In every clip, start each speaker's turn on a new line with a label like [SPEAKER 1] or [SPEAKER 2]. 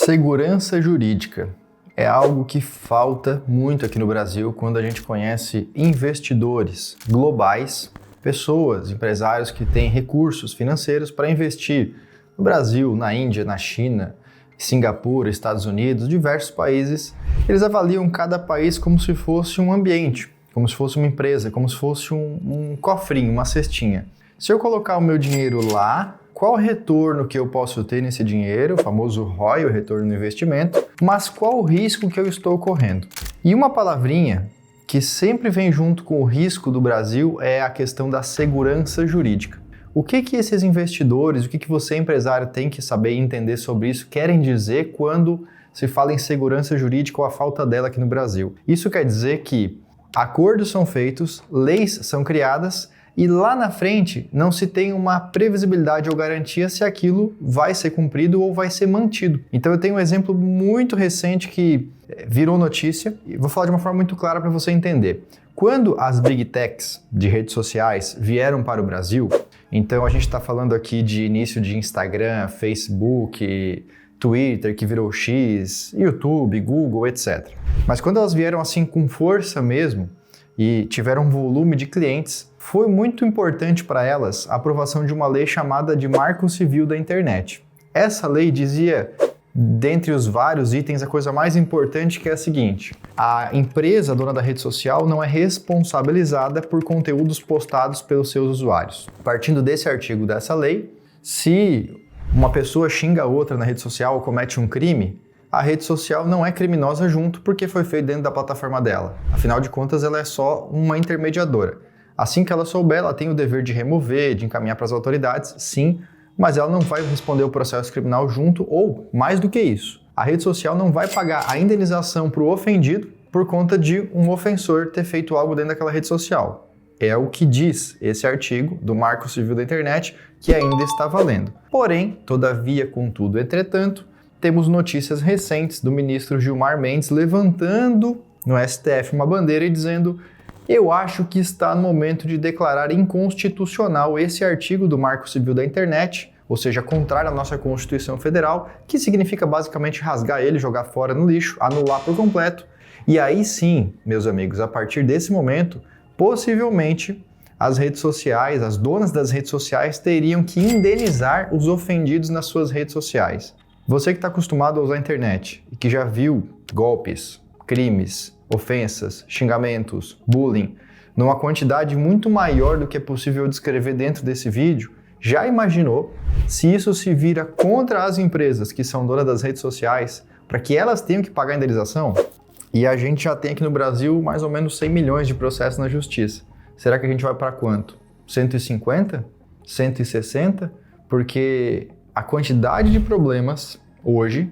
[SPEAKER 1] Segurança jurídica é algo que falta muito aqui no Brasil quando a gente conhece investidores globais, pessoas, empresários que têm recursos financeiros para investir no Brasil, na Índia, na China, Singapura, Estados Unidos, diversos países. Eles avaliam cada país como se fosse um ambiente, como se fosse uma empresa, como se fosse um cofrinho, uma cestinha. Se eu colocar o meu dinheiro lá, qual o retorno que eu posso ter nesse dinheiro, o famoso ROI, o retorno no investimento, mas qual o risco que eu estou correndo? E uma palavrinha que sempre vem junto com o risco do Brasil é a questão da segurança jurídica. O que esses investidores, o que você empresário tem que saber e entender sobre isso querem dizer quando se fala em segurança jurídica ou a falta dela aqui no Brasil? Isso quer dizer que acordos são feitos, leis são criadas e lá na frente não se tem uma previsibilidade ou garantia se aquilo vai ser cumprido ou vai ser mantido. Então eu tenho um exemplo muito recente que virou notícia e vou falar de uma forma muito clara para você entender. Quando as Big Techs de redes sociais vieram para o Brasil, então a gente está falando aqui de início de Instagram, Facebook, Twitter, que virou X, YouTube, Google, etc. Mas quando elas vieram assim com força mesmo e tiveram um volume de clientes, foi muito importante para elas a aprovação de uma lei chamada de Marco Civil da Internet. Essa lei dizia, dentre os vários itens, a coisa mais importante que é a seguinte: a empresa, a dona da rede social, não é responsabilizada por conteúdos postados pelos seus usuários. Partindo desse artigo dessa lei, se uma pessoa xinga outra na rede social ou comete um crime, a rede social não é criminosa junto porque foi feito dentro da plataforma dela. Afinal de contas, ela é só uma intermediadora. Assim que ela souber, ela tem o dever de remover, de encaminhar para as autoridades, sim, mas ela não vai responder o processo criminal junto ou, mais do que isso, a rede social não vai pagar a indenização para o ofendido por conta de um ofensor ter feito algo dentro daquela rede social. É o que diz esse artigo do Marco Civil da Internet, que ainda está valendo. Porém, todavia, contudo, entretanto, temos notícias recentes do ministro Gilmar Mendes levantando no STF uma bandeira e dizendo: eu acho que está no momento de declarar inconstitucional esse artigo do Marco Civil da Internet, ou seja, contrário à nossa Constituição Federal, que significa basicamente rasgar ele, jogar fora no lixo, anular por completo. E aí sim, meus amigos, a partir desse momento, possivelmente as redes sociais, as donas das redes sociais teriam que indenizar os ofendidos nas suas redes sociais. Você que está acostumado a usar a internet e que já viu golpes, crimes, ofensas, xingamentos, bullying, numa quantidade muito maior do que é possível descrever dentro desse vídeo, já imaginou se isso se vira contra as empresas que são donas das redes sociais para que elas tenham que pagar a indenização? E a gente já tem aqui no Brasil mais ou menos 100 milhões de processos na justiça. Será que a gente vai para quanto? 150? 160? Porque a quantidade de problemas hoje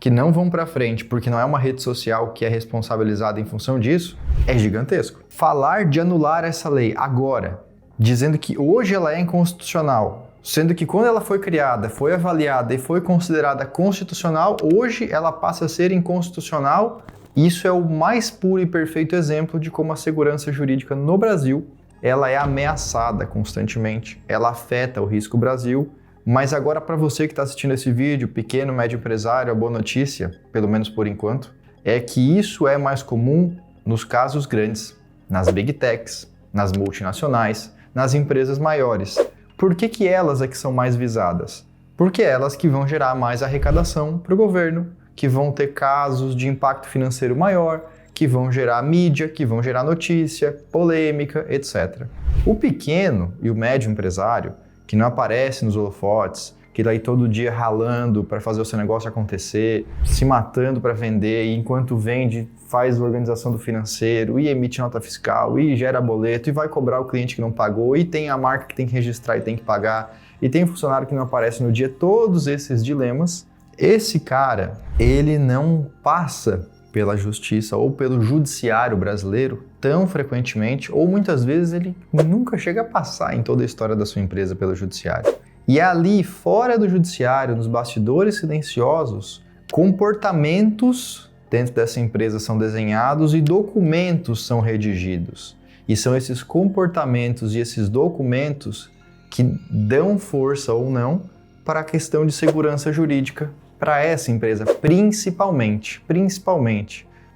[SPEAKER 1] que não vão para frente porque não é uma rede social que é responsabilizada em função disso, é gigantesco. Falar de anular essa lei agora, dizendo que hoje ela é inconstitucional, sendo que quando ela foi criada, foi avaliada e foi considerada constitucional, hoje ela passa a ser inconstitucional, isso é o mais puro e perfeito exemplo de como a segurança jurídica no Brasil, ela é ameaçada constantemente, ela afeta o risco Brasil. Mas agora, para você que está assistindo esse vídeo, pequeno, médio empresário, a boa notícia, pelo menos por enquanto, é que isso é mais comum nos casos grandes, nas Big Techs, nas multinacionais, nas empresas maiores. Por que elas é que são mais visadas? Porque elas que vão gerar mais arrecadação para o governo, que vão ter casos de impacto financeiro maior, que vão gerar mídia, que vão gerar notícia, polêmica, etc. O pequeno e o médio empresário, que não aparece nos holofotes, que está aí todo dia ralando para fazer o seu negócio acontecer, se matando para vender, e enquanto vende faz organização do financeiro, e emite nota fiscal, e gera boleto, e vai cobrar o cliente que não pagou, e tem a marca que tem que registrar e tem que pagar, e tem funcionário que não aparece no dia, todos esses dilemas. Esse cara, ele não passa pela justiça ou pelo judiciário brasileiro tão frequentemente, ou muitas vezes ele nunca chega a passar em toda a história da sua empresa pelo judiciário. E ali, fora do judiciário, nos bastidores silenciosos, comportamentos dentro dessa empresa são desenhados e documentos são redigidos. E são esses comportamentos e esses documentos que dão força ou não para a questão de segurança jurídica para essa empresa, principalmente,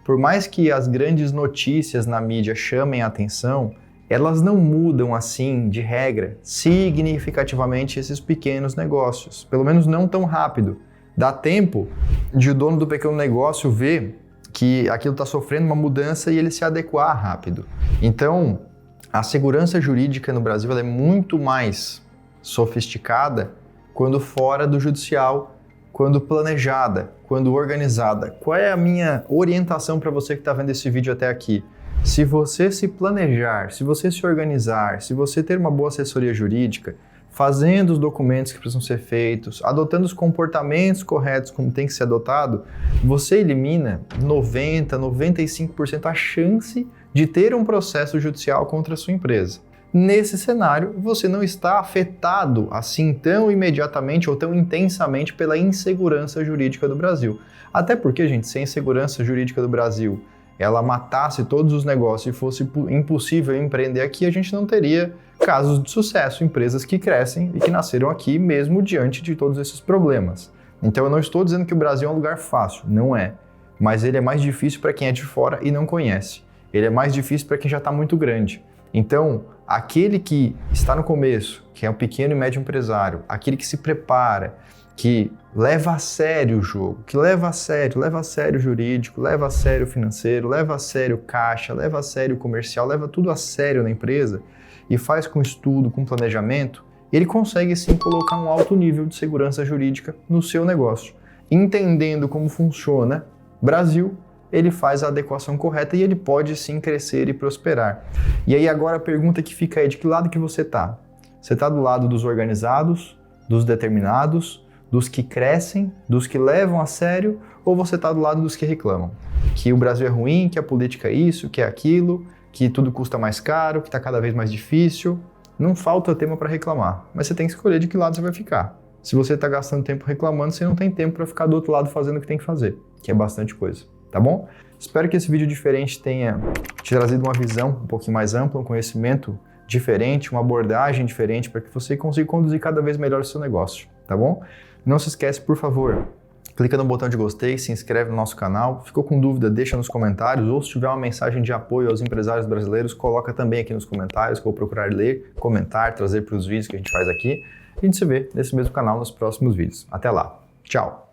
[SPEAKER 1] por mais que as grandes notícias na mídia chamem a atenção, elas não mudam assim, de regra, significativamente esses pequenos negócios, pelo menos não tão rápido. Dá tempo de o dono do pequeno negócio ver que aquilo está sofrendo uma mudança e ele se adequar rápido. Então, a segurança jurídica no Brasil ela é muito mais sofisticada quando fora do judicial, quando planejada, quando organizada. Qual é a minha orientação para você que está vendo esse vídeo até aqui? Se você se planejar, se você se organizar, se você ter uma boa assessoria jurídica, fazendo os documentos que precisam ser feitos, adotando os comportamentos corretos como tem que ser adotado, você elimina 90%, 95% a chance de ter um processo judicial contra a sua empresa. Nesse cenário, você não está afetado assim tão imediatamente ou tão intensamente pela insegurança jurídica do Brasil. Até porque, gente, se a insegurança jurídica do Brasil ela matasse todos os negócios e fosse impossível empreender aqui, a gente não teria casos de sucesso, empresas que crescem e que nasceram aqui mesmo diante de todos esses problemas. Então eu não estou dizendo que o Brasil é um lugar fácil, não é. Mas ele é mais difícil para quem é de fora e não conhece. Ele é mais difícil para quem já está muito grande. Então, aquele que está no começo, que é um pequeno e médio empresário, aquele que se prepara, que leva a sério o jogo, que leva a sério o jurídico, leva a sério o financeiro, leva a sério o caixa, leva a sério o comercial, leva tudo a sério na empresa e faz com estudo, com planejamento, ele consegue sim colocar um alto nível de segurança jurídica no seu negócio. Entendendo como funciona Brasil, ele faz a adequação correta e ele pode sim crescer e prosperar. E aí agora a pergunta que fica aí, de que lado que você está? Você está do lado dos organizados, dos determinados, dos que crescem, dos que levam a sério, ou você está do lado dos que reclamam? Que o Brasil é ruim, que a política é isso, que é aquilo, que tudo custa mais caro, que está cada vez mais difícil. Não falta tema para reclamar, mas você tem que escolher de que lado você vai ficar. Se você está gastando tempo reclamando, você não tem tempo para ficar do outro lado fazendo o que tem que fazer, que é bastante coisa, tá bom? Espero que esse vídeo diferente tenha te trazido uma visão um pouquinho mais ampla, um conhecimento diferente, uma abordagem diferente para que você consiga conduzir cada vez melhor o seu negócio, tá bom? Não se esquece, por favor, clica no botão de gostei, se inscreve no nosso canal. Ficou com dúvida, deixa nos comentários, ou se tiver uma mensagem de apoio aos empresários brasileiros, coloca também aqui nos comentários, que eu vou procurar ler, comentar, trazer para os vídeos que a gente faz aqui. A gente se vê nesse mesmo canal nos próximos vídeos. Até lá. Tchau!